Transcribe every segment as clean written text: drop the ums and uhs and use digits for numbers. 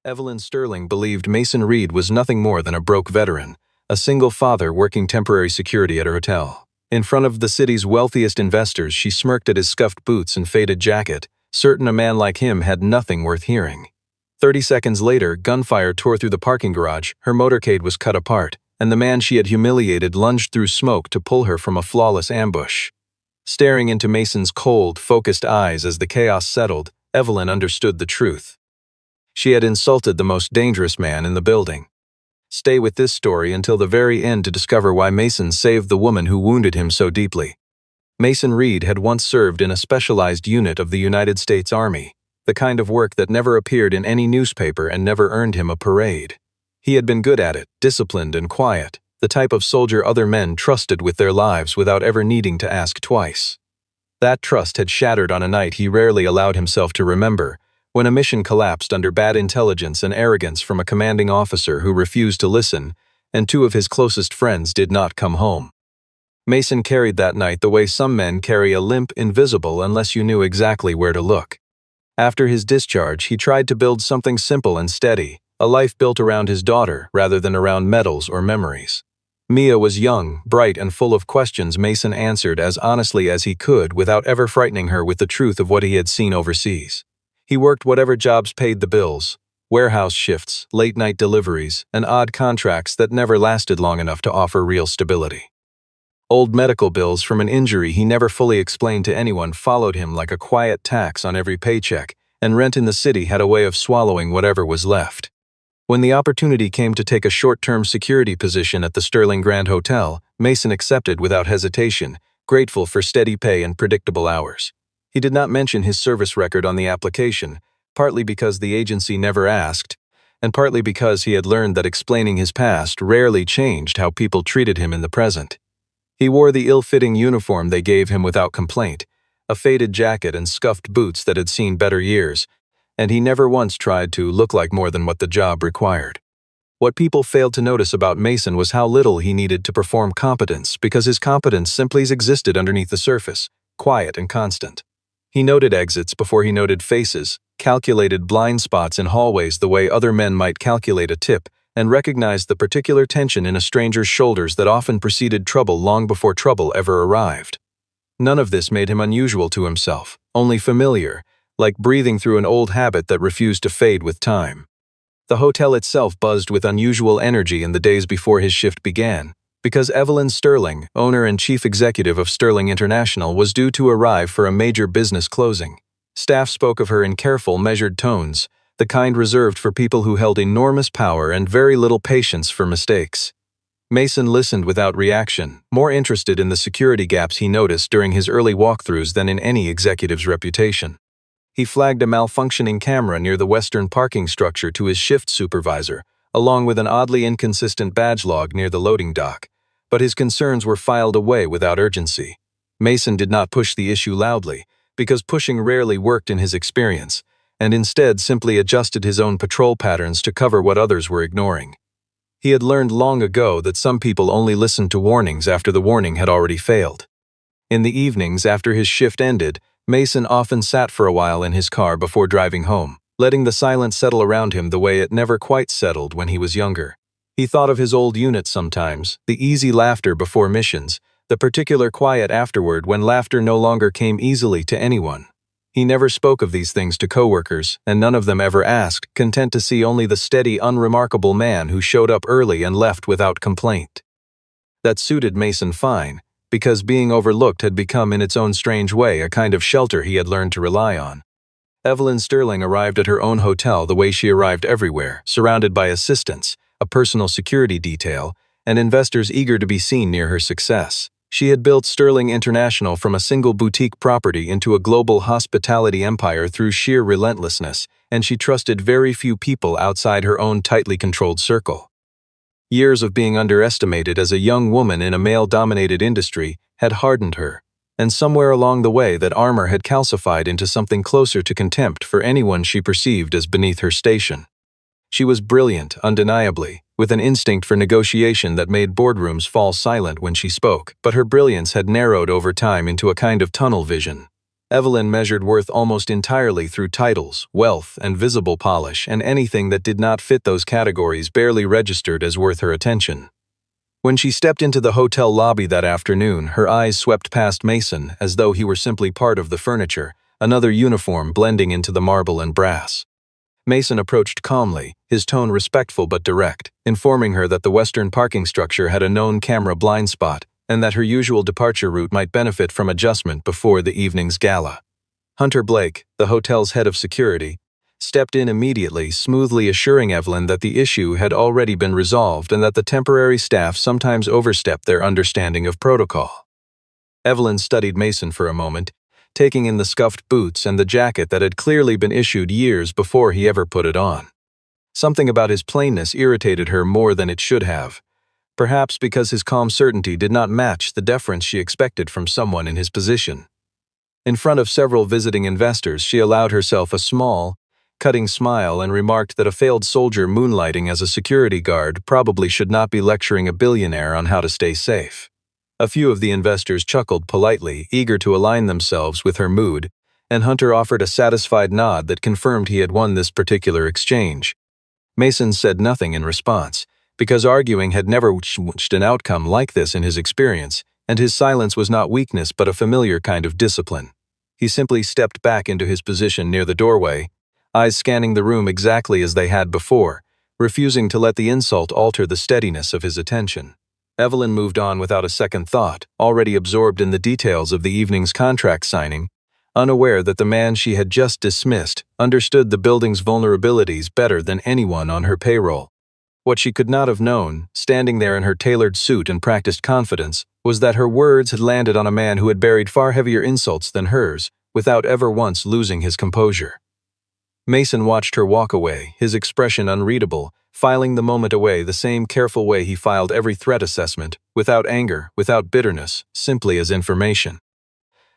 Evelyn Sterling believed Mason Reed was nothing more than a broke veteran, a single father working temporary security at her hotel. In front of the city's wealthiest investors, she smirked at his scuffed boots and faded jacket, certain a man like him had nothing worth hearing. 30 seconds later, gunfire tore through the parking garage, her motorcade was cut apart, and the man she had humiliated lunged through smoke to pull her from a flawless ambush. Staring into Mason's cold, focused eyes as the chaos settled, Evelyn understood the truth. She had insulted the most dangerous man in the building. Stay with this story until the very end to discover why Mason saved the woman who wounded him so deeply. Mason Reed had once served in a specialized unit of the United States Army, the kind of work that never appeared in any newspaper and never earned him a parade. He had been good at it, disciplined and quiet, the type of soldier other men trusted with their lives without ever needing to ask twice. That trust had shattered on a night he rarely allowed himself to remember, when a mission collapsed under bad intelligence and arrogance from a commanding officer who refused to listen, and two of his closest friends did not come home. Mason carried that night the way some men carry a limp invisible unless you knew exactly where to look. After his discharge, he tried to build something simple and steady, a life built around his daughter rather than around medals or memories. Mia was young, bright, and full of questions Mason answered as honestly as he could without ever frightening her with the truth of what he had seen overseas. He worked whatever jobs paid the bills, warehouse shifts, late-night deliveries, and odd contracts that never lasted long enough to offer real stability. Old medical bills from an injury he never fully explained to anyone followed him like a quiet tax on every paycheck, and rent in the city had a way of swallowing whatever was left. When the opportunity came to take a short-term security position at the Sterling Grand Hotel, Mason accepted without hesitation, grateful for steady pay and predictable hours. He did not mention his service record on the application, partly because the agency never asked, and partly because he had learned that explaining his past rarely changed how people treated him in the present. He wore the ill-fitting uniform they gave him without complaint, a faded jacket and scuffed boots that had seen better years, and he never once tried to look like more than what the job required. What people failed to notice about Mason was how little he needed to perform competence because his competence simply existed underneath the surface, quiet and constant. He noted exits before he noted faces, calculated blind spots in hallways the way other men might calculate a tip, and recognized the particular tension in a stranger's shoulders that often preceded trouble long before trouble ever arrived. None of this made him unusual to himself, only familiar, like breathing through an old habit that refused to fade with time. The hotel itself buzzed with unusual energy in the days before his shift began, because Evelyn Sterling, owner and chief executive of Sterling International, was due to arrive for a major business closing. Staff spoke of her in careful, measured tones, the kind reserved for people who held enormous power and very little patience for mistakes. Mason listened without reaction, more interested in the security gaps he noticed during his early walkthroughs than in any executive's reputation. He flagged a malfunctioning camera near the western parking structure to his shift supervisor, along with an oddly inconsistent badge log near the loading dock. But his concerns were filed away without urgency. Mason did not push the issue loudly, because pushing rarely worked in his experience, and instead simply adjusted his own patrol patterns to cover what others were ignoring. He had learned long ago that some people only listened to warnings after the warning had already failed. In the evenings after his shift ended, Mason often sat for a while in his car before driving home, letting the silence settle around him the way it never quite settled when he was younger. He thought of his old unit sometimes, the easy laughter before missions, the particular quiet afterward when laughter no longer came easily to anyone. He never spoke of these things to coworkers, and none of them ever asked, content to see only the steady, unremarkable man who showed up early and left without complaint. That suited Mason fine, because being overlooked had become in its own strange way a kind of shelter he had learned to rely on. Evelyn Sterling arrived at her own hotel the way she arrived everywhere, surrounded by assistants, a personal security detail, and investors eager to be seen near her success. She had built Sterling International from a single boutique property into a global hospitality empire through sheer relentlessness, and she trusted very few people outside her own tightly controlled circle. Years of being underestimated as a young woman in a male-dominated industry had hardened her, and somewhere along the way that armor had calcified into something closer to contempt for anyone she perceived as beneath her station. She was brilliant, undeniably, with an instinct for negotiation that made boardrooms fall silent when she spoke, but her brilliance had narrowed over time into a kind of tunnel vision. Evelyn measured worth almost entirely through titles, wealth, and visible polish, and anything that did not fit those categories barely registered as worth her attention. When she stepped into the hotel lobby that afternoon, her eyes swept past Mason as though he were simply part of the furniture, another uniform blending into the marble and brass. Mason approached calmly, his tone respectful but direct, informing her that the western parking structure had a known camera blind spot and that her usual departure route might benefit from adjustment before the evening's gala. Hunter Blake, the hotel's head of security, stepped in immediately, smoothly assuring Evelyn that the issue had already been resolved and that the temporary staff sometimes overstepped their understanding of protocol. Evelyn studied Mason for a moment, taking in the scuffed boots and the jacket that had clearly been issued years before he ever put it on. Something about his plainness irritated her more than it should have, perhaps because his calm certainty did not match the deference she expected from someone in his position. In front of several visiting investors, she allowed herself a small, cutting smile and remarked that a failed soldier moonlighting as a security guard probably should not be lecturing a billionaire on how to stay safe. A few of the investors chuckled politely, eager to align themselves with her mood, and Hunter offered a satisfied nod that confirmed he had won this particular exchange. Mason said nothing in response, because arguing had never reached an outcome like this in his experience, and his silence was not weakness but a familiar kind of discipline. He simply stepped back into his position near the doorway, eyes scanning the room exactly as they had before, refusing to let the insult alter the steadiness of his attention. Evelyn moved on without a second thought, already absorbed in the details of the evening's contract signing, unaware that the man she had just dismissed understood the building's vulnerabilities better than anyone on her payroll. What she could not have known, standing there in her tailored suit and practiced confidence, was that her words had landed on a man who had buried far heavier insults than hers, without ever once losing his composure. Mason watched her walk away, his expression unreadable, filing the moment away the same careful way he filed every threat assessment, without anger, without bitterness, simply as information.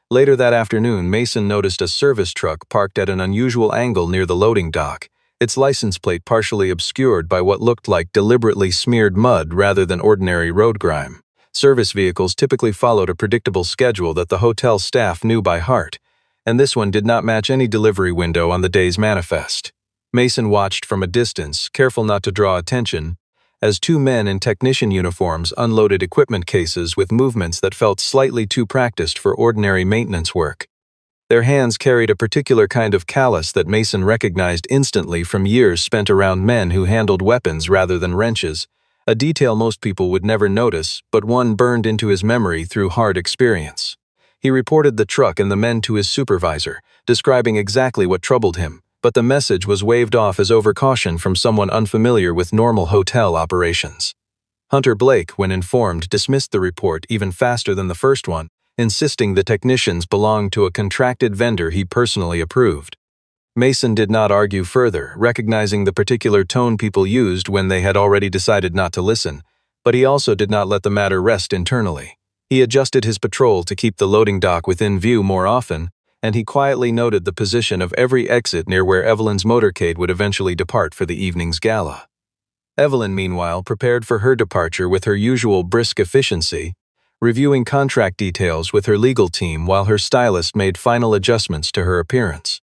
Later that afternoon, Mason noticed a service truck parked at an unusual angle near the loading dock, its license plate partially obscured by what looked like deliberately smeared mud rather than ordinary road grime. Service vehicles typically followed a predictable schedule that the hotel staff knew by heart, and this one did not match any delivery window on the day's manifest. Mason watched from a distance, careful not to draw attention, as two men in technician uniforms unloaded equipment cases with movements that felt slightly too practiced for ordinary maintenance work. Their hands carried a particular kind of callus that Mason recognized instantly from years spent around men who handled weapons rather than wrenches, a detail most people would never notice, but one burned into his memory through hard experience. He reported the truck and the men to his supervisor, describing exactly what troubled him, but the message was waved off as overcaution from someone unfamiliar with normal hotel operations. Hunter Blake, when informed, dismissed the report even faster than the first one, insisting the technicians belonged to a contracted vendor he personally approved. Mason did not argue further, recognizing the particular tone people used when they had already decided not to listen, but he also did not let the matter rest internally. He adjusted his patrol to keep the loading dock within view more often, and he quietly noted the position of every exit near where Evelyn's motorcade would eventually depart for the evening's gala. Evelyn, meanwhile, prepared for her departure with her usual brisk efficiency, reviewing contract details with her legal team while her stylist made final adjustments to her appearance.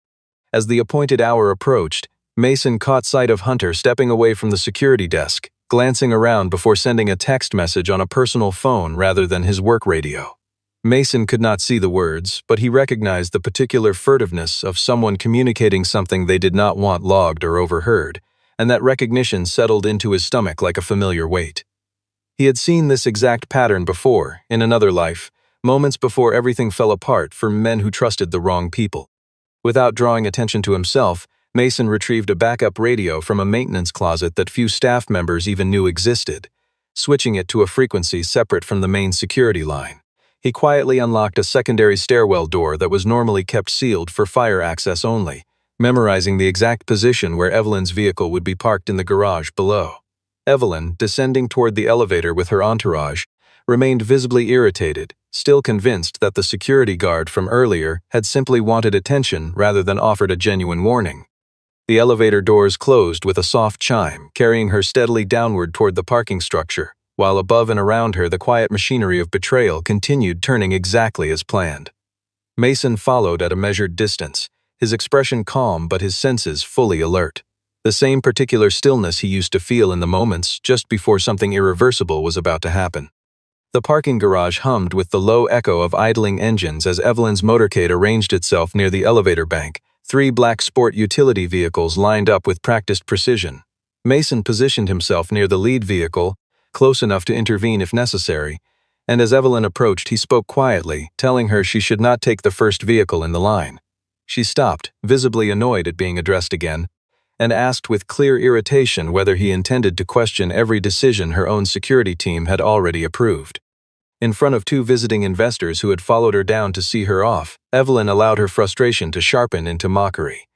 As the appointed hour approached, Mason caught sight of Hunter stepping away from the security desk, glancing around before sending a text message on a personal phone rather than his work radio. Mason could not see the words, but he recognized the particular furtiveness of someone communicating something they did not want logged or overheard, and that recognition settled into his stomach like a familiar weight. He had seen this exact pattern before, in another life, moments before everything fell apart for men who trusted the wrong people. Without drawing attention to himself, Mason retrieved a backup radio from a maintenance closet that few staff members even knew existed, switching it to a frequency separate from the main security line. He quietly unlocked a secondary stairwell door that was normally kept sealed for fire access only, memorizing the exact position where Evelyn's vehicle would be parked in the garage below. Evelyn, descending toward the elevator with her entourage, remained visibly irritated, still convinced that the security guard from earlier had simply wanted attention rather than offered a genuine warning. The elevator doors closed with a soft chime, carrying her steadily downward toward the parking structure, while above and around her the quiet machinery of betrayal continued turning exactly as planned. Mason followed at a measured distance, his expression calm but his senses fully alert. The same particular stillness he used to feel in the moments just before something irreversible was about to happen. The parking garage hummed with the low echo of idling engines as Evelyn's motorcade arranged itself near the elevator bank, 3 black sport utility vehicles lined up with practiced precision. Mason positioned himself near the lead vehicle, close enough to intervene if necessary, and as Evelyn approached he spoke quietly, telling her she should not take the first vehicle in the line. She stopped, visibly annoyed at being addressed again, and asked with clear irritation whether he intended to question every decision her own security team had already approved. In front of 2 visiting investors who had followed her down to see her off, Evelyn allowed her frustration to sharpen into mockery,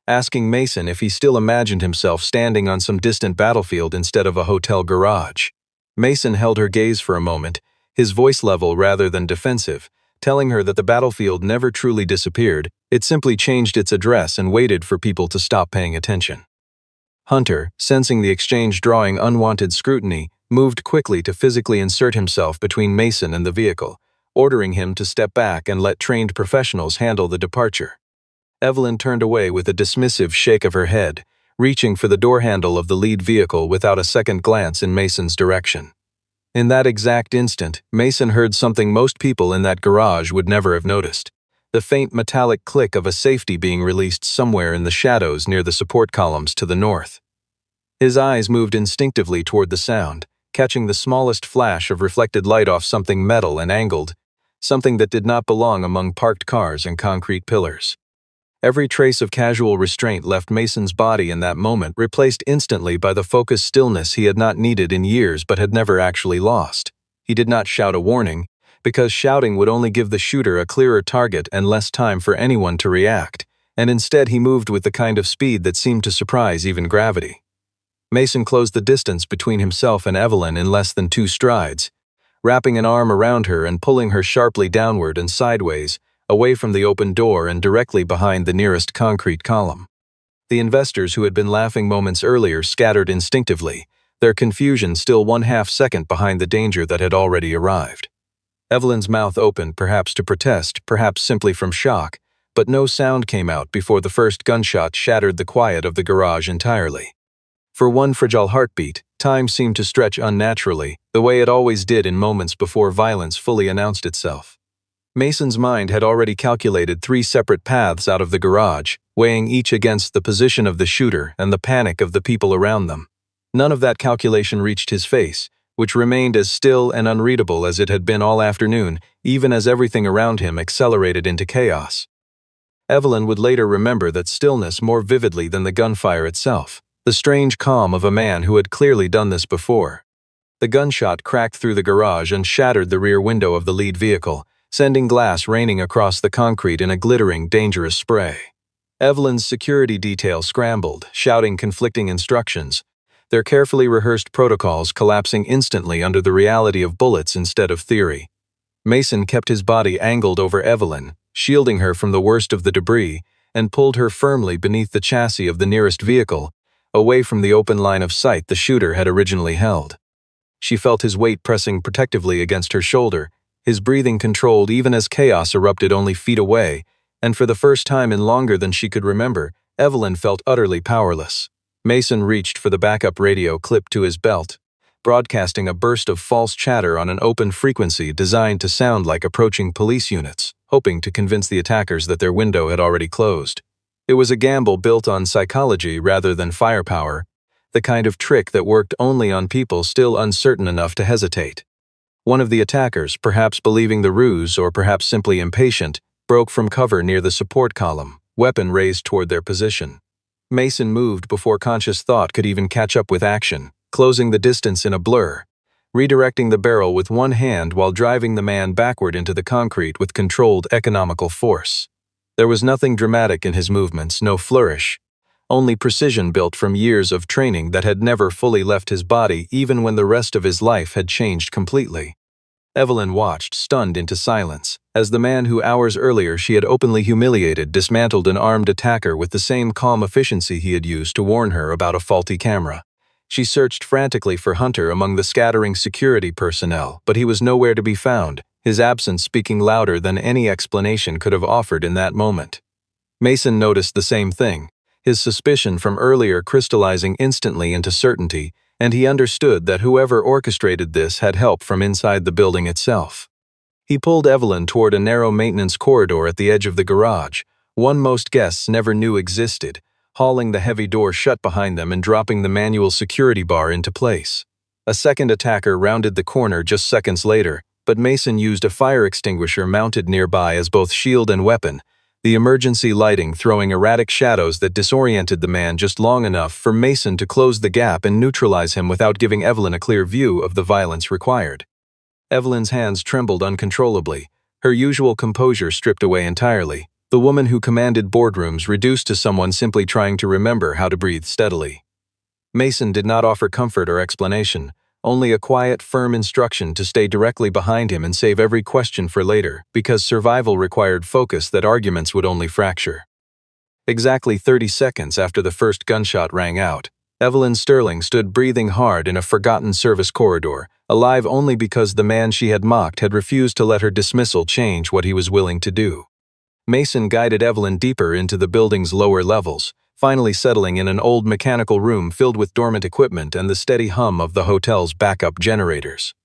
asking Mason if he still imagined himself standing on some distant battlefield instead of a hotel garage. Mason held her gaze for a moment, his voice level rather than defensive, telling her that the battlefield never truly disappeared, it simply changed its address and waited for people to stop paying attention. Hunter, sensing the exchange drawing unwanted scrutiny, moved quickly to physically insert himself between Mason and the vehicle, ordering him to step back and let trained professionals handle the departure. Evelyn turned away with a dismissive shake of her head, reaching for the door handle of the lead vehicle without a second glance in Mason's direction. In that exact instant, Mason heard something most people in that garage would never have noticed: the faint metallic click of a safety being released somewhere in the shadows near the support columns to the north. His eyes moved instinctively toward the sound, catching the smallest flash of reflected light off something metal and angled, something that did not belong among parked cars and concrete pillars. Every trace of casual restraint left Mason's body in that moment, replaced instantly by the focused stillness he had not needed in years but had never actually lost. He did not shout a warning, because shouting would only give the shooter a clearer target and less time for anyone to react, and instead he moved with the kind of speed that seemed to surprise even gravity. Mason closed the distance between himself and Evelyn in less than 2 strides, wrapping an arm around her and pulling her sharply downward and sideways, away from the open door and directly behind the nearest concrete column. The investors who had been laughing moments earlier scattered instinctively, their confusion still 1/2 second behind the danger that had already arrived. Evelyn's mouth opened, perhaps to protest, perhaps simply from shock, but no sound came out before the first gunshot shattered the quiet of the garage entirely. For one fragile heartbeat, time seemed to stretch unnaturally, the way it always did in moments before violence fully announced itself. Mason's mind had already calculated 3 separate paths out of the garage, weighing each against the position of the shooter and the panic of the people around them. None of that calculation reached his face, which remained as still and unreadable as it had been all afternoon, even as everything around him accelerated into chaos. Evelyn would later remember that stillness more vividly than the gunfire itself, the strange calm of a man who had clearly done this before. The gunshot cracked through the garage and shattered the rear window of the lead vehicle, sending glass raining across the concrete in a glittering, dangerous spray. Evelyn's security detail scrambled, shouting conflicting instructions, their carefully rehearsed protocols collapsing instantly under the reality of bullets instead of theory. Mason kept his body angled over Evelyn, shielding her from the worst of the debris, and pulled her firmly beneath the chassis of the nearest vehicle, away from the open line of sight the shooter had originally held. She felt his weight pressing protectively against her shoulder, his breathing controlled even as chaos erupted only feet away, and for the first time in longer than she could remember, Evelyn felt utterly powerless. Mason reached for the backup radio clipped to his belt, broadcasting a burst of false chatter on an open frequency designed to sound like approaching police units, hoping to convince the attackers that their window had already closed. It was a gamble built on psychology rather than firepower, the kind of trick that worked only on people still uncertain enough to hesitate. One of the attackers, perhaps believing the ruse or perhaps simply impatient, broke from cover near the support column, weapon raised toward their position. Mason moved before conscious thought could even catch up with action, closing the distance in a blur, redirecting the barrel with one hand while driving the man backward into the concrete with controlled, economical force. There was nothing dramatic in his movements, no flourish, only precision built from years of training that had never fully left his body even when the rest of his life had changed completely. Evelyn watched, stunned into silence, as the man who hours earlier she had openly humiliated dismantled an armed attacker with the same calm efficiency he had used to warn her about a faulty camera. She searched frantically for Hunter among the scattering security personnel, but he was nowhere to be found, his absence speaking louder than any explanation could have offered in that moment. Mason noticed the same thing, his suspicion from earlier crystallizing instantly into certainty, and he understood that whoever orchestrated this had help from inside the building itself. He pulled Evelyn toward a narrow maintenance corridor at the edge of the garage, one most guests never knew existed, hauling the heavy door shut behind them and dropping the manual security bar into place. A second attacker rounded the corner just seconds later, but Mason used a fire extinguisher mounted nearby as both shield and weapon, the emergency lighting throwing erratic shadows that disoriented the man just long enough for Mason to close the gap and neutralize him without giving Evelyn a clear view of the violence required. Evelyn's hands trembled uncontrollably, her usual composure stripped away entirely, the woman who commanded boardrooms reduced to someone simply trying to remember how to breathe steadily. Mason did not offer comfort or explanation, only a quiet, firm instruction to stay directly behind him and save every question for later, because survival required focus that arguments would only fracture. Exactly 30 seconds after the first gunshot rang out, Evelyn Sterling stood breathing hard in a forgotten service corridor, alive only because the man she had mocked had refused to let her dismissal change what he was willing to do. Mason guided Evelyn deeper into the building's lower levels, finally settling in an old mechanical room filled with dormant equipment and the steady hum of the hotel's backup generators.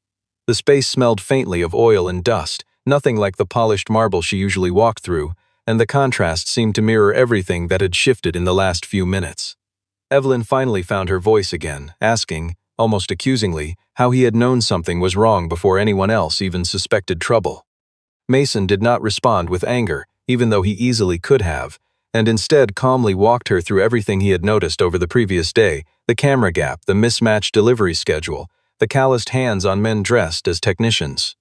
The space smelled faintly of oil and dust, nothing like the polished marble she usually walked through, and the contrast seemed to mirror everything that had shifted in the last few minutes. Evelyn finally found her voice again, asking, almost accusingly, how he had known something was wrong before anyone else even suspected trouble. Mason did not respond with anger, even though he easily could have, and instead calmly walked her through everything he had noticed over the previous day, the camera gap, the mismatched delivery schedule, the calloused hands on men dressed as technicians.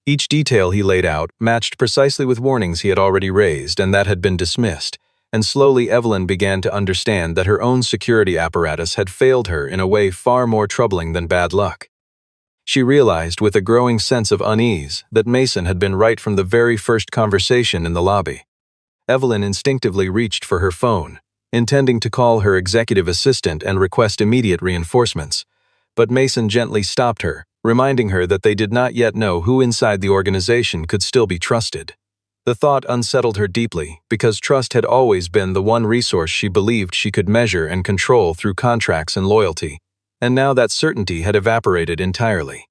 Each detail he laid out matched precisely with warnings he had already raised and that had been dismissed, and slowly Evelyn began to understand that her own security apparatus had failed her in a way far more troubling than bad luck. She realized with a growing sense of unease that Mason had been right from the very first conversation in the lobby. Evelyn instinctively reached for her phone, intending to call her executive assistant and request immediate reinforcements, but Mason gently stopped her, reminding her that they did not yet know who inside the organization could still be trusted. The thought unsettled her deeply, because trust had always been the one resource she believed she could measure and control through contracts and loyalty, and now that certainty had evaporated entirely.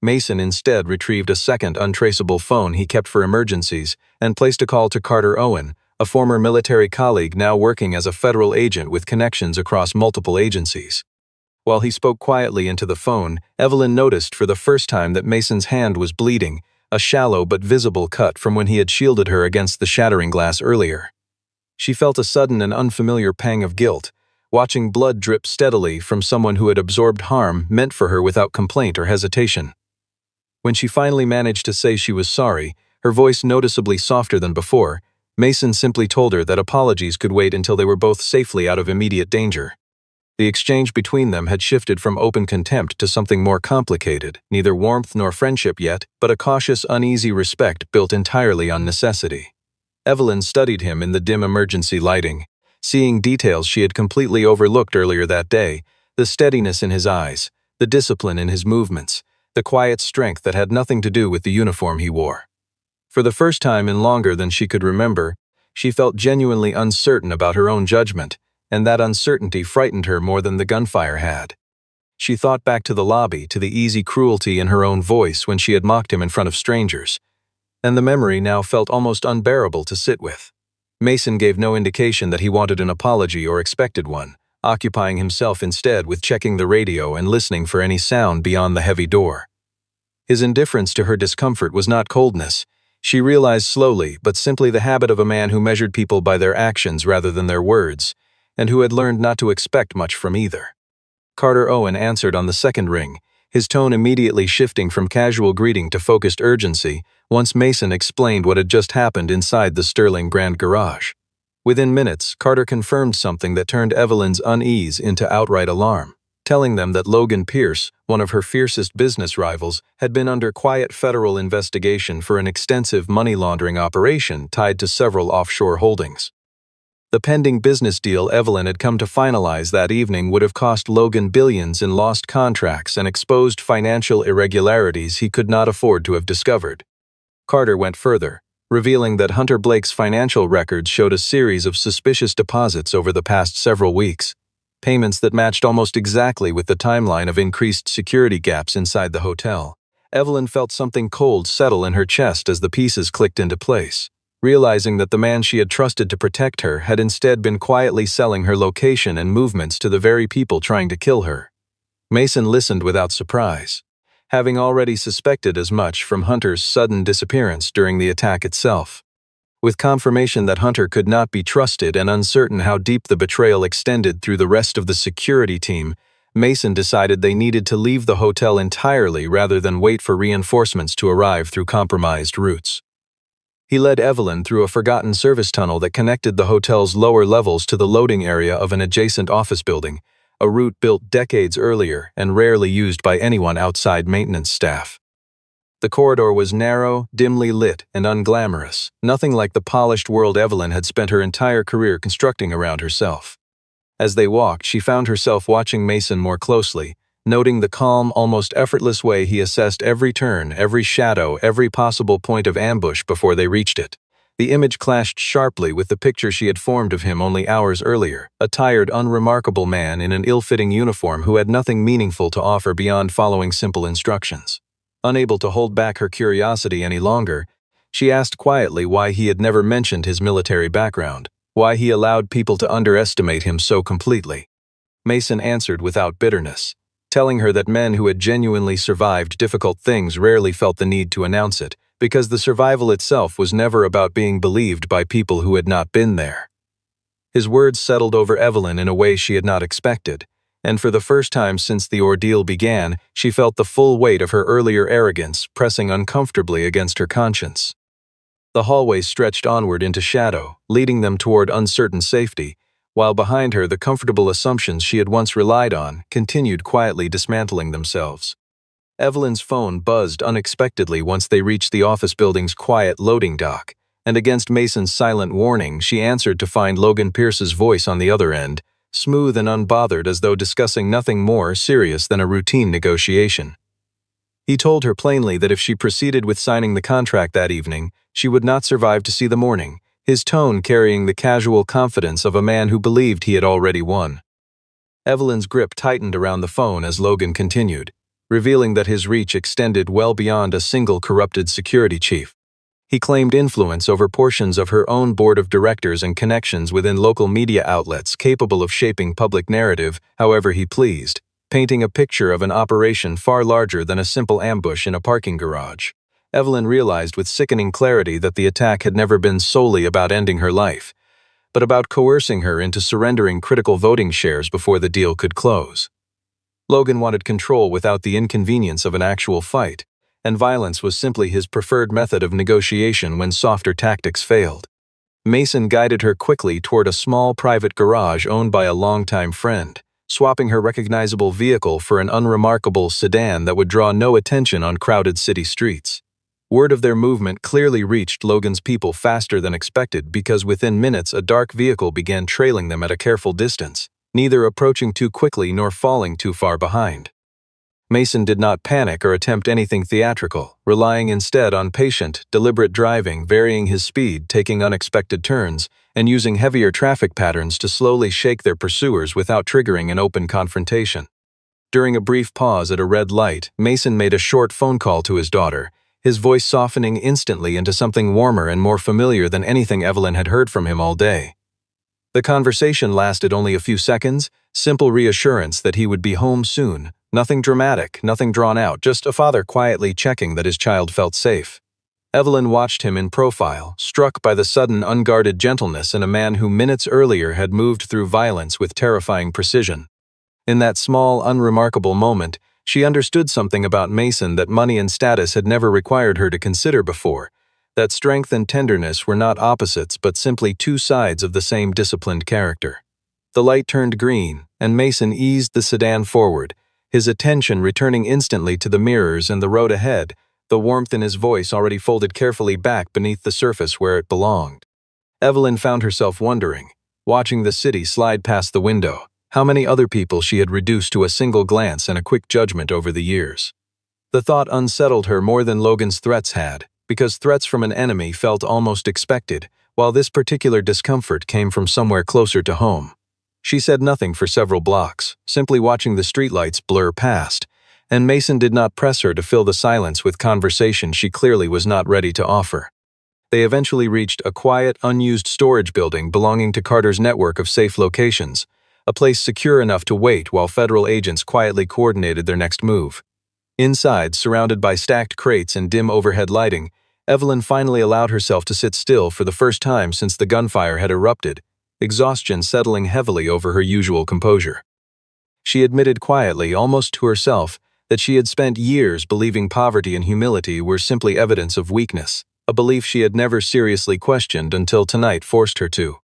Mason instead retrieved a second untraceable phone he kept for emergencies and placed a call to Carter Owen, a former military colleague now working as a federal agent with connections across multiple agencies. While he spoke quietly into the phone, Evelyn noticed for the first time that Mason's hand was bleeding, a shallow but visible cut from when he had shielded her against the shattering glass earlier. She felt a sudden and unfamiliar pang of guilt. Watching blood drip steadily from someone who had absorbed harm meant for her without complaint or hesitation. When she finally managed to say she was sorry, her voice noticeably softer than before, Mason simply told her that apologies could wait until they were both safely out of immediate danger. The exchange between them had shifted from open contempt to something more complicated, neither warmth nor friendship yet, but a cautious, uneasy respect built entirely on necessity. Evelyn studied him in the dim emergency lighting, seeing details she had completely overlooked earlier that day, the steadiness in his eyes, the discipline in his movements, the quiet strength that had nothing to do with the uniform he wore. For the first time in longer than she could remember, she felt genuinely uncertain about her own judgment, and that uncertainty frightened her more than the gunfire had. She thought back to the lobby, to the easy cruelty in her own voice when she had mocked him in front of strangers, and the memory now felt almost unbearable to sit with. Mason gave no indication that he wanted an apology or expected one, occupying himself instead with checking the radio and listening for any sound beyond the heavy door. His indifference to her discomfort was not coldness. She realized slowly, but simply the habit of a man who measured people by their actions rather than their words, and who had learned not to expect much from either. Carter Owen answered on the second ring, his tone immediately shifting from casual greeting to focused urgency once Mason explained what had just happened inside the Sterling Grand Garage. Within minutes, Carter confirmed something that turned Evelyn's unease into outright alarm, telling them that Logan Pierce, one of her fiercest business rivals, had been under quiet federal investigation for an extensive money laundering operation tied to several offshore holdings. The pending business deal Evelyn had come to finalize that evening would have cost Logan billions in lost contracts and exposed financial irregularities he could not afford to have discovered. Carter went further, revealing that Hunter Blake's financial records showed a series of suspicious deposits over the past several weeks, payments that matched almost exactly with the timeline of increased security gaps inside the hotel. Evelyn felt something cold settle in her chest as the pieces clicked into place, realizing that the man she had trusted to protect her had instead been quietly selling her location and movements to the very people trying to kill her. Mason listened without surprise, having already suspected as much from Hunter's sudden disappearance during the attack itself. With confirmation that Hunter could not be trusted and uncertain how deep the betrayal extended through the rest of the security team, Mason decided they needed to leave the hotel entirely rather than wait for reinforcements to arrive through compromised routes. He led Evelyn through a forgotten service tunnel that connected the hotel's lower levels to the loading area of an adjacent office building, a route built decades earlier and rarely used by anyone outside maintenance staff. The corridor was narrow, dimly lit, and unglamorous, nothing like the polished world Evelyn had spent her entire career constructing around herself. As they walked, she found herself watching Mason more closely, noting the calm, almost effortless way he assessed every turn, every shadow, every possible point of ambush before they reached it. The image clashed sharply with the picture she had formed of him only hours earlier, a tired, unremarkable man in an ill-fitting uniform who had nothing meaningful to offer beyond following simple instructions. Unable to hold back her curiosity any longer, she asked quietly why he had never mentioned his military background, why he allowed people to underestimate him so completely. Mason answered without bitterness, telling her that men who had genuinely survived difficult things rarely felt the need to announce it, because the survival itself was never about being believed by people who had not been there. His words settled over Evelyn in a way she had not expected, and for the first time since the ordeal began, she felt the full weight of her earlier arrogance pressing uncomfortably against her conscience. The hallway stretched onward into shadow, leading them toward uncertain safety, while behind her the comfortable assumptions she had once relied on continued quietly dismantling themselves. Evelyn's phone buzzed unexpectedly once they reached the office building's quiet loading dock, and against Mason's silent warning, she answered to find Logan Pierce's voice on the other end, smooth and unbothered as though discussing nothing more serious than a routine negotiation. He told her plainly that if she proceeded with signing the contract that evening, she would not survive to see the morning, his tone carrying the casual confidence of a man who believed he had already won. Evelyn's grip tightened around the phone as Logan continued, revealing that his reach extended well beyond a single corrupted security chief. He claimed influence over portions of her own board of directors and connections within local media outlets capable of shaping public narrative however he pleased, painting a picture of an operation far larger than a simple ambush in a parking garage. Evelyn realized with sickening clarity that the attack had never been solely about ending her life, but about coercing her into surrendering critical voting shares before the deal could close. Logan wanted control without the inconvenience of an actual fight, and violence was simply his preferred method of negotiation when softer tactics failed. Mason guided her quickly toward a small private garage owned by a longtime friend, swapping her recognizable vehicle for an unremarkable sedan that would draw no attention on crowded city streets. Word of their movement clearly reached Logan's people faster than expected because within minutes a dark vehicle began trailing them at a careful distance, neither approaching too quickly nor falling too far behind. Mason did not panic or attempt anything theatrical, relying instead on patient, deliberate driving, varying his speed, taking unexpected turns, and using heavier traffic patterns to slowly shake their pursuers without triggering an open confrontation. During a brief pause at a red light, Mason made a short phone call to his daughter, his voice softening instantly into something warmer and more familiar than anything Evelyn had heard from him all day. The conversation lasted only a few seconds, simple reassurance that he would be home soon. Nothing dramatic, nothing drawn out, just a father quietly checking that his child felt safe. Evelyn watched him in profile, struck by the sudden unguarded gentleness in a man who minutes earlier had moved through violence with terrifying precision. In that small, unremarkable moment, she understood something about Mason that money and status had never required her to consider before, that strength and tenderness were not opposites but simply two sides of the same disciplined character. The light turned green, and Mason eased the sedan forward, his attention returning instantly to the mirrors and the road ahead, the warmth in his voice already folded carefully back beneath the surface where it belonged. Evelyn found herself wondering, watching the city slide past the window. How many other people she had reduced to a single glance and a quick judgment over the years. The thought unsettled her more than Logan's threats had, because threats from an enemy felt almost expected, while this particular discomfort came from somewhere closer to home. She said nothing for several blocks, simply watching the streetlights blur past, and Mason did not press her to fill the silence with conversation she clearly was not ready to offer. They eventually reached a quiet, unused storage building belonging to Carter's network of safe locations, a place secure enough to wait while federal agents quietly coordinated their next move. Inside, surrounded by stacked crates and dim overhead lighting, Evelyn finally allowed herself to sit still for the first time since the gunfire had erupted, exhaustion settling heavily over her usual composure. She admitted quietly, almost to herself, that she had spent years believing poverty and humility were simply evidence of weakness, a belief she had never seriously questioned until tonight forced her to.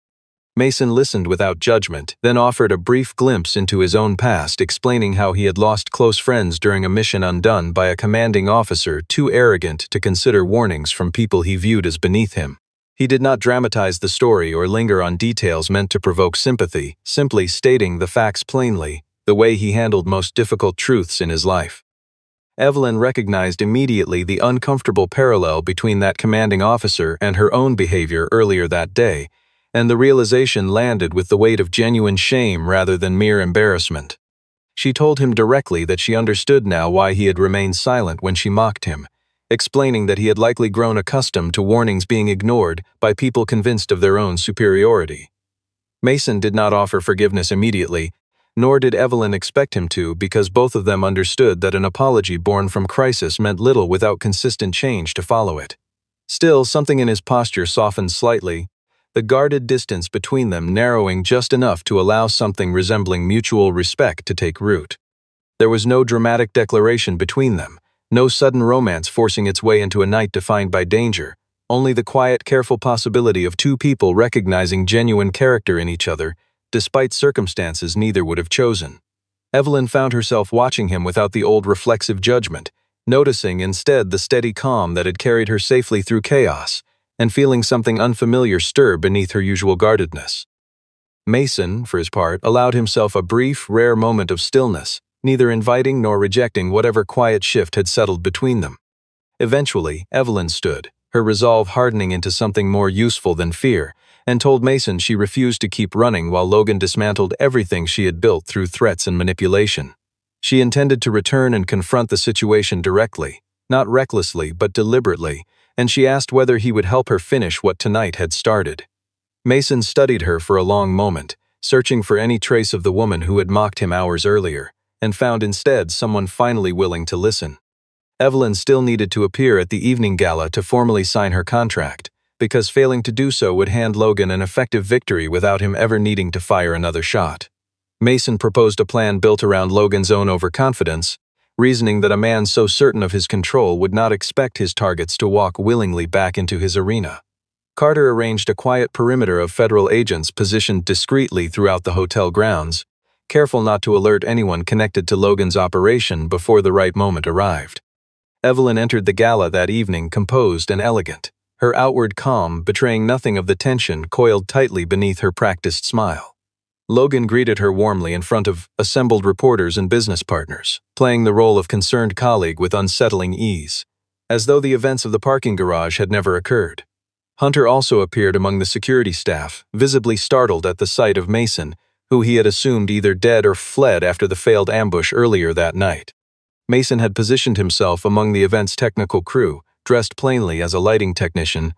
Mason listened without judgment, then offered a brief glimpse into his own past, explaining how he had lost close friends during a mission undone by a commanding officer too arrogant to consider warnings from people he viewed as beneath him. He did not dramatize the story or linger on details meant to provoke sympathy, simply stating the facts plainly, the way he handled most difficult truths in his life. Evelyn recognized immediately the uncomfortable parallel between that commanding officer and her own behavior earlier that day, and the realization landed with the weight of genuine shame rather than mere embarrassment. She told him directly that she understood now why he had remained silent when she mocked him, explaining that he had likely grown accustomed to warnings being ignored by people convinced of their own superiority. Mason did not offer forgiveness immediately, nor did Evelyn expect him to, because both of them understood that an apology born from crisis meant little without consistent change to follow it. Still, something in his posture softened slightly, the guarded distance between them narrowing just enough to allow something resembling mutual respect to take root. There was no dramatic declaration between them, no sudden romance forcing its way into a night defined by danger, only the quiet, careful possibility of two people recognizing genuine character in each other, despite circumstances neither would have chosen. Evelyn found herself watching him without the old reflexive judgment, noticing instead the steady calm that had carried her safely through chaos, and feeling something unfamiliar stir beneath her usual guardedness. Mason, for his part, allowed himself a brief, rare moment of stillness, neither inviting nor rejecting whatever quiet shift had settled between them. Eventually, Evelyn stood, her resolve hardening into something more useful than fear, and told Mason she refused to keep running while Logan dismantled everything she had built through threats and manipulation. She intended to return and confront the situation directly, not recklessly but deliberately, and she asked whether he would help her finish what tonight had started. Mason studied her for a long moment, searching for any trace of the woman who had mocked him hours earlier, and found instead someone finally willing to listen. Evelyn still needed to appear at the evening gala to formally sign her contract, because failing to do so would hand Logan an effective victory without him ever needing to fire another shot. Mason proposed a plan built around Logan's own overconfidence, reasoning that a man so certain of his control would not expect his targets to walk willingly back into his arena. Carter arranged a quiet perimeter of federal agents positioned discreetly throughout the hotel grounds, careful not to alert anyone connected to Logan's operation before the right moment arrived. Evelyn entered the gala that evening composed and elegant, her outward calm betraying nothing of the tension coiled tightly beneath her practiced smile. Logan greeted her warmly in front of assembled reporters and business partners, playing the role of concerned colleague with unsettling ease, as though the events of the parking garage had never occurred. Hunter also appeared among the security staff, visibly startled at the sight of Mason, who he had assumed either dead or fled after the failed ambush earlier that night. Mason had positioned himself among the event's technical crew, dressed plainly as a lighting technician,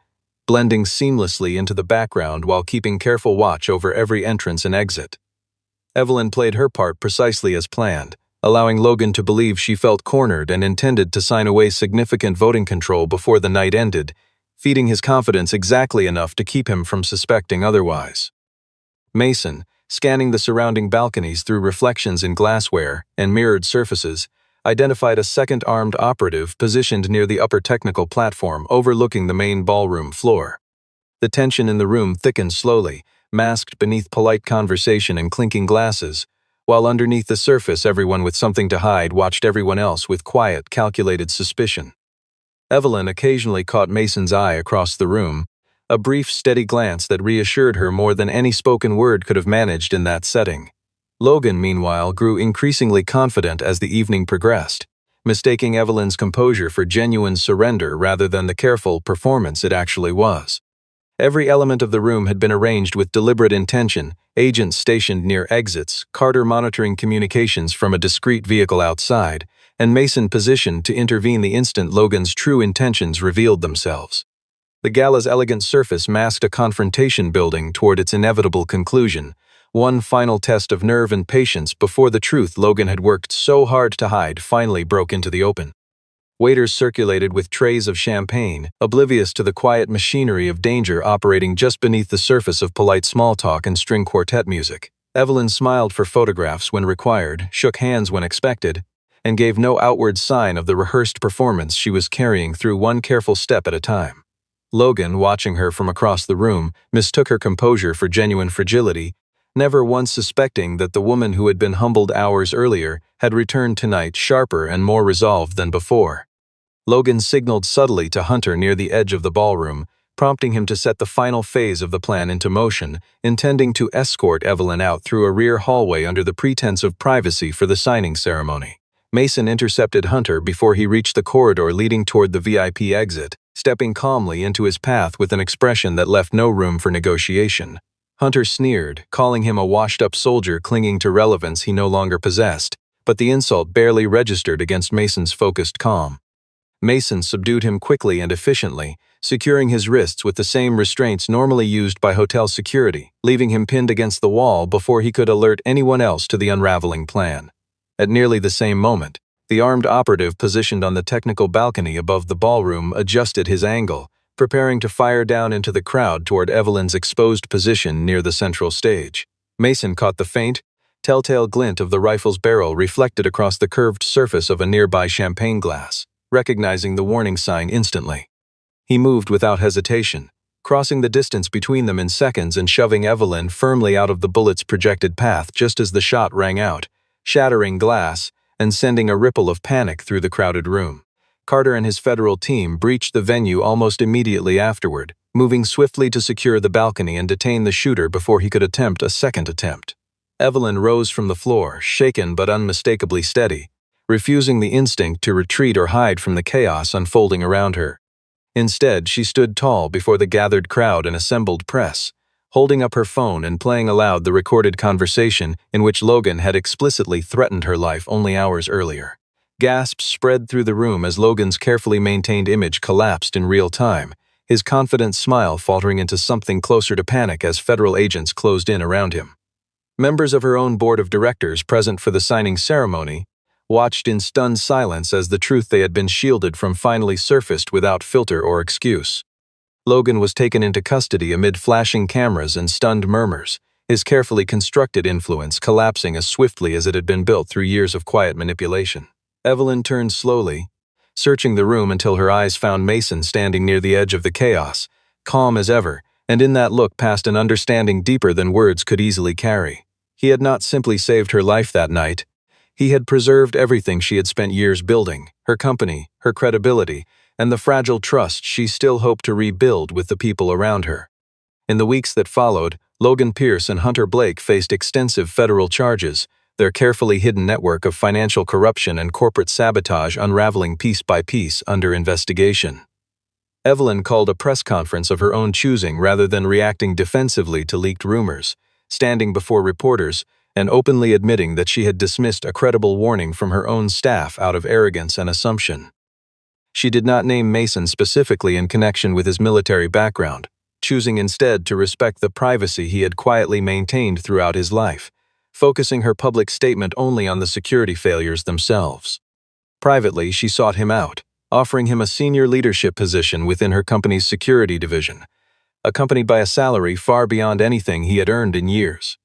blending seamlessly into the background while keeping careful watch over every entrance and exit. Evelyn played her part precisely as planned, allowing Logan to believe she felt cornered and intended to sign away significant voting control before the night ended, feeding his confidence exactly enough to keep him from suspecting otherwise. Mason, scanning the surrounding balconies through reflections in glassware and mirrored surfaces, identified a second armed operative positioned near the upper technical platform overlooking the main ballroom floor. The tension in the room thickened slowly, masked beneath polite conversation and clinking glasses, while underneath the surface everyone with something to hide watched everyone else with quiet, calculated suspicion. Evelyn occasionally caught Mason's eye across the room, a brief, steady glance that reassured her more than any spoken word could have managed in that setting. Logan, meanwhile, grew increasingly confident as the evening progressed, mistaking Evelyn's composure for genuine surrender rather than the careful performance it actually was. Every element of the room had been arranged with deliberate intention, agents stationed near exits, Carter monitoring communications from a discreet vehicle outside, and Mason positioned to intervene the instant Logan's true intentions revealed themselves. The gala's elegant surface masked a confrontation building toward its inevitable conclusion, one final test of nerve and patience before the truth Logan had worked so hard to hide finally broke into the open. Waiters circulated with trays of champagne, oblivious to the quiet machinery of danger operating just beneath the surface of polite small talk and string quartet music. Evelyn smiled for photographs when required, shook hands when expected, and gave no outward sign of the rehearsed performance she was carrying through one careful step at a time. Logan, watching her from across the room, mistook her composure for genuine fragility, never once suspecting that the woman who had been humbled hours earlier had returned tonight sharper and more resolved than before. Logan signaled subtly to Hunter near the edge of the ballroom, prompting him to set the final phase of the plan into motion, intending to escort Evelyn out through a rear hallway under the pretense of privacy for the signing ceremony. Mason intercepted Hunter before he reached the corridor leading toward the VIP exit, stepping calmly into his path with an expression that left no room for negotiation. Hunter sneered, calling him a washed-up soldier clinging to relevance he no longer possessed, but the insult barely registered against Mason's focused calm. Mason subdued him quickly and efficiently, securing his wrists with the same restraints normally used by hotel security, leaving him pinned against the wall before he could alert anyone else to the unraveling plan. At nearly the same moment, the armed operative positioned on the technical balcony above the ballroom adjusted his angle, preparing to fire down into the crowd toward Evelyn's exposed position near the central stage. Mason caught the faint, telltale glint of the rifle's barrel reflected across the curved surface of a nearby champagne glass, recognizing the warning sign instantly. He moved without hesitation, crossing the distance between them in seconds and shoving Evelyn firmly out of the bullet's projected path just as the shot rang out, shattering glass and sending a ripple of panic through the crowded room. Carter and his federal team breached the venue almost immediately afterward, moving swiftly to secure the balcony and detain the shooter before he could attempt a second attempt. Evelyn rose from the floor, shaken but unmistakably steady, refusing the instinct to retreat or hide from the chaos unfolding around her. Instead, she stood tall before the gathered crowd and assembled press, holding up her phone and playing aloud the recorded conversation in which Logan had explicitly threatened her life only hours earlier. Gasps spread through the room as Logan's carefully maintained image collapsed in real time, his confident smile faltering into something closer to panic as federal agents closed in around him. Members of her own board of directors present for the signing ceremony watched in stunned silence as the truth they had been shielded from finally surfaced without filter or excuse. Logan was taken into custody amid flashing cameras and stunned murmurs, his carefully constructed influence collapsing as swiftly as it had been built through years of quiet manipulation. Evelyn turned slowly, searching the room until her eyes found Mason standing near the edge of the chaos, calm as ever, and in that look passed an understanding deeper than words could easily carry. He had not simply saved her life that night. He had preserved everything she had spent years building, her company, her credibility, and the fragile trust she still hoped to rebuild with the people around her. In the weeks that followed, Logan Pierce and Hunter Blake faced extensive federal charges, their carefully hidden network of financial corruption and corporate sabotage unraveling piece by piece under investigation. Evelyn called a press conference of her own choosing rather than reacting defensively to leaked rumors, standing before reporters and openly admitting that she had dismissed a credible warning from her own staff out of arrogance and assumption. She did not name Mason specifically in connection with his military background, choosing instead to respect the privacy he had quietly maintained throughout his life, focusing her public statement only on the security failures themselves. Privately, she sought him out, offering him a senior leadership position within her company's security division, accompanied by a salary far beyond anything he had earned in years.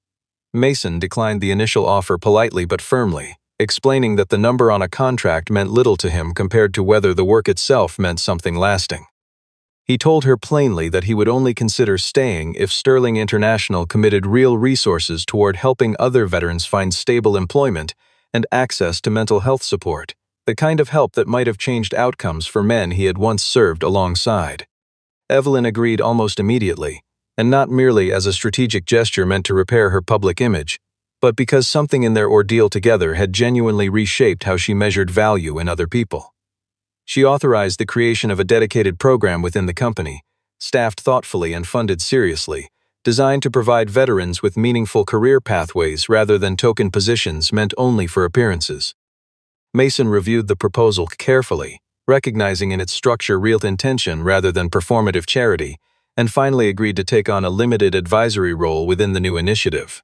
Mason declined the initial offer politely but firmly, explaining that the number on a contract meant little to him compared to whether the work itself meant something lasting. He told her plainly that he would only consider staying if Sterling International committed real resources toward helping other veterans find stable employment and access to mental health support, the kind of help that might have changed outcomes for men he had once served alongside. Evelyn agreed almost immediately, and not merely as a strategic gesture meant to repair her public image, but because something in their ordeal together had genuinely reshaped how she measured value in other people. She authorized the creation of a dedicated program within the company, staffed thoughtfully and funded seriously, designed to provide veterans with meaningful career pathways rather than token positions meant only for appearances. Mason reviewed the proposal carefully, recognizing in its structure real intention rather than performative charity, and finally agreed to take on a limited advisory role within the new initiative.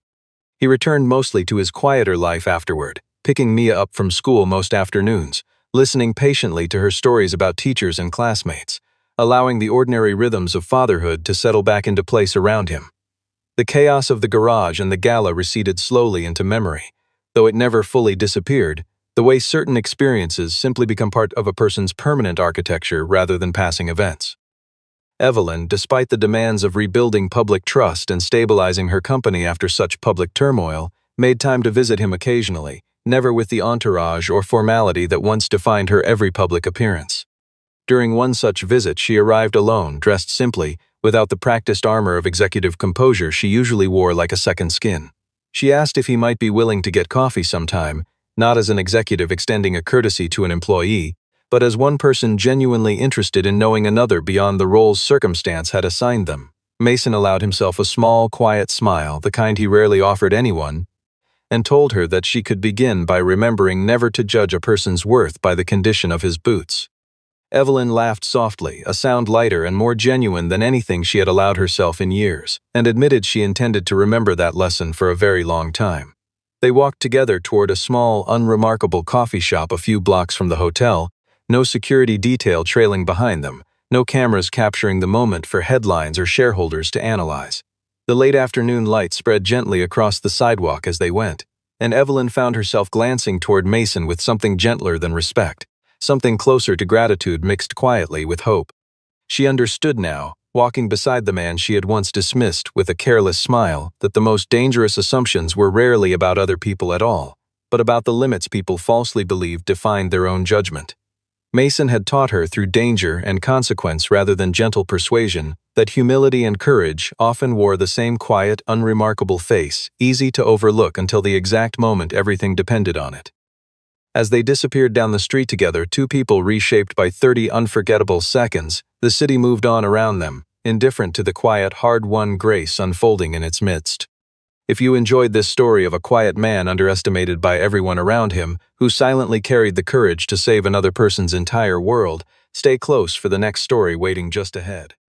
He returned mostly to his quieter life afterward, picking Mia up from school most afternoons, listening patiently to her stories about teachers and classmates, allowing the ordinary rhythms of fatherhood to settle back into place around him. The chaos of the garage and the gala receded slowly into memory, though it never fully disappeared, the way certain experiences simply become part of a person's permanent architecture rather than passing events. Evelyn, despite the demands of rebuilding public trust and stabilizing her company after such public turmoil, made time to visit him occasionally, never with the entourage or formality that once defined her every public appearance. During one such visit, she arrived alone, dressed simply, without the practiced armor of executive composure she usually wore like a second skin. She asked if he might be willing to get coffee sometime, not as an executive extending a courtesy to an employee, but as one person genuinely interested in knowing another beyond the roles circumstance had assigned them. Mason allowed himself a small, quiet smile, the kind he rarely offered anyone, and told her that she could begin by remembering never to judge a person's worth by the condition of his boots. Evelyn laughed softly, a sound lighter and more genuine than anything she had allowed herself in years, and admitted she intended to remember that lesson for a very long time. They walked together toward a small, unremarkable coffee shop a few blocks from the hotel, no security detail trailing behind them, no cameras capturing the moment for headlines or shareholders to analyze. The late afternoon light spread gently across the sidewalk as they went, and Evelyn found herself glancing toward Mason with something gentler than respect, something closer to gratitude mixed quietly with hope. She understood now, walking beside the man she had once dismissed with a careless smile, that the most dangerous assumptions were rarely about other people at all, but about the limits people falsely believed defined their own judgment. Mason had taught her through danger and consequence rather than gentle persuasion that humility and courage often wore the same quiet, unremarkable face, easy to overlook until the exact moment everything depended on it. As they disappeared down the street together, two people reshaped by 30 unforgettable seconds, the city moved on around them, indifferent to the quiet, hard-won grace unfolding in its midst. If you enjoyed this story of a quiet man underestimated by everyone around him, who silently carried the courage to save another person's entire world, stay close for the next story waiting just ahead.